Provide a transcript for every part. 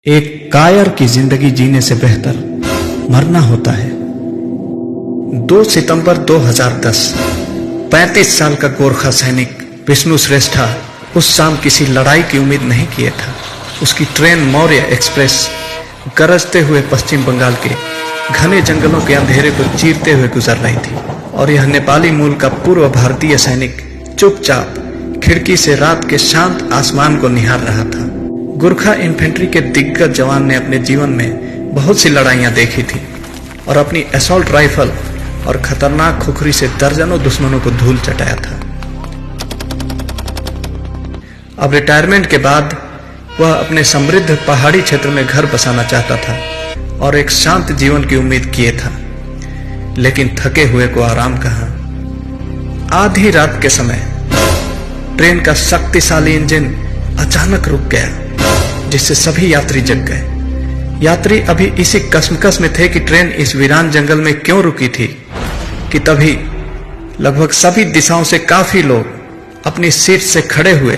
एक कायर की जिंदगी जीने से बेहतर मरना होता है। 2 सितंबर 2010 35 साल का गोरखा सैनिक विष्णु श्रेष्ठा उस शाम किसी लड़ाई की उम्मीद नहीं किए था। उसकी ट्रेन मौर्य एक्सप्रेस गरजते हुए पश्चिम बंगाल के घने जंगलों के अंधेरे को चीरते हुए गुजर रही थी और यह नेपाली मूल का पूर्व भारतीय सैनिक चुपचाप खिड़की से रात के शांत आसमान को निहार रहा था। गोरखा इन्फेंट्री के दिग्गज जवान ने अपने जीवन में बहुत सी लड़ाइयां देखी थी और अपनी असॉल्ट राइफल और खतरनाक खुखरी से दर्जनों दुश्मनों को धूल चटाया था। अब रिटायरमेंट के बाद वह अपने समृद्ध पहाड़ी क्षेत्र में घर बसाना चाहता था और एक शांत जीवन की उम्मीद किए था, लेकिन थके हुए को आराम कहां। आधी रात के समय ट्रेन का शक्तिशाली इंजन अचानक रुक गया, जिससे सभी यात्री जग गए। यात्री अभी इसी कश्मकश में थे कि ट्रेन इस वीरान जंगल में क्यों रुकी थी कि तभी लगभग सभी दिशाओं से काफी लोग अपनी सीट से खड़े हुए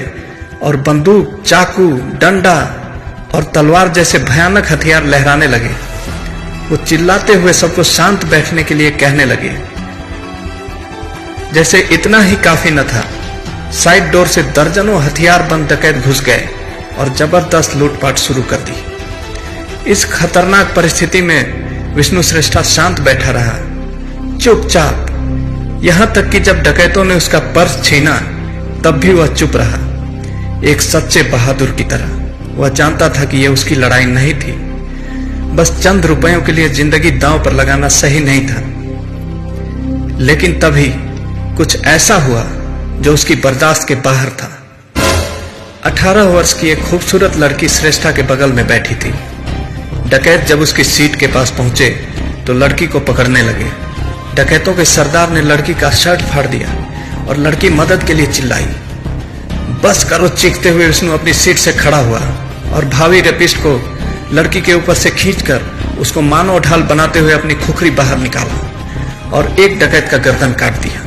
और बंदूक, चाकू, डंडा और तलवार जैसे भयानक हथियार लहराने लगे। वो चिल्लाते हुए सबको शांत बैठने के लिए कहने लगे। जैसे इतना ही काफी न था, साइड डोर से दर्जनों हथियार बंद डकैत घुस गए और जबरदस्त लूटपाट शुरू कर दी। इस खतरनाक परिस्थिति में विष्णु श्रेष्ठा शांत बैठा रहा, चुपचाप। यहां तक कि जब डकैतों ने उसका पर्स छीना तब भी वह चुप रहा, एक सच्चे बहादुर की तरह। वह जानता था कि यह उसकी लड़ाई नहीं थी, बस चंद रुपयों के लिए जिंदगी दांव पर लगाना सही नहीं था। लेकिन तभी कुछ ऐसा हुआ जो उसकी बर्दाश्त के बाहर था। 18 वर्ष की एक खूबसूरत लड़की श्रेष्ठा के बगल में बैठी थी। डकैत जब उसकी सीट के पास पहुंचे तो लड़की को पकड़ने लगे। डकैतों के सरदार ने लड़की का शर्ट फाड़ दिया और लड़की मदद के लिए चिल्लाई। बस करो, चीखते हुए विष्णु अपनी सीट से खड़ा हुआ और भावी रेपिस्ट को लड़की के ऊपर से खींचकर उसको मानव ढाल बनाते हुए अपनी खुखरी बाहर निकाला और एक डकैत का गर्दन काट दिया।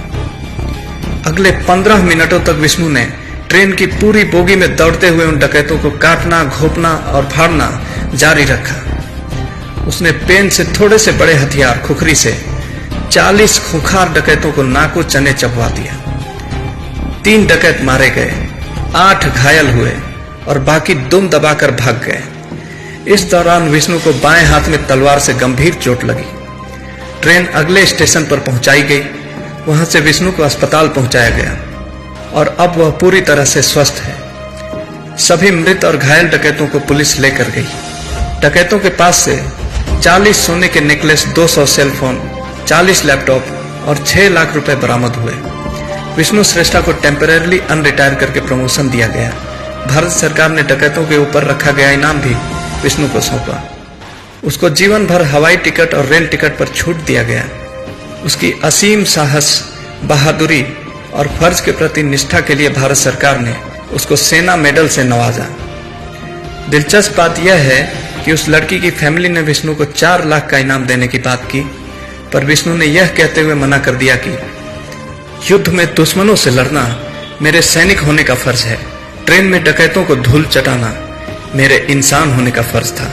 अगले 15 मिनटों तक विष्णु ने ट्रेन की पूरी बोगी में दौड़ते हुए उन डकैतों को काटना, घोंपना और फाड़ना जारी रखा। उसने पेन से थोड़े से बड़े हथियार खुखरी से 40 खूंखार डकैतों को नाको चने चबवा दिया। 3 डकैत मारे गए, 8 घायल हुए और बाकी दुम दबाकर भाग गए। इस दौरान विष्णु को बाएं हाथ में तलवार से गंभीर चोट लगी। ट्रेन अगले स्टेशन पर पहुंचाई गई। वहां से विष्णु को अस्पताल पहुंचाया गया और अब वह पूरी तरह से स्वस्थ है। सभी मृत और घायल डकैतों को पुलिस लेकर गई। डकैतों के पास से 40 सोने के नेकलेस, 200 सेलफोन, 40 लैपटॉप और 6 लाख रुपए बरामद हुए। विष्णु श्रेष्ठा को टेम्परेरली अनरिटायर करके प्रमोशन दिया गया। भारत सरकार ने डकैतों के ऊपर रखा गया इनाम भी विष्णु को सौंपा। उसको जीवन भर हवाई टिकट और रेल टिकट पर छूट दिया गया। उसकी असीम साहस, बहादुरी और फर्ज के प्रति निष्ठा के लिए भारत सरकार ने उसको सेना मेडल से नवाजा। दिलचस्प बात यह है कि उस लड़की की फैमिली ने विष्णु को 4 लाख का इनाम देने की बात की, पर विष्णु ने यह कहते हुए मना कर दिया कि युद्ध में दुश्मनों से लड़ना मेरे सैनिक होने का फर्ज है, ट्रेन में डकैतों को धूल चटाना मेरे इंसान होने का फर्ज था।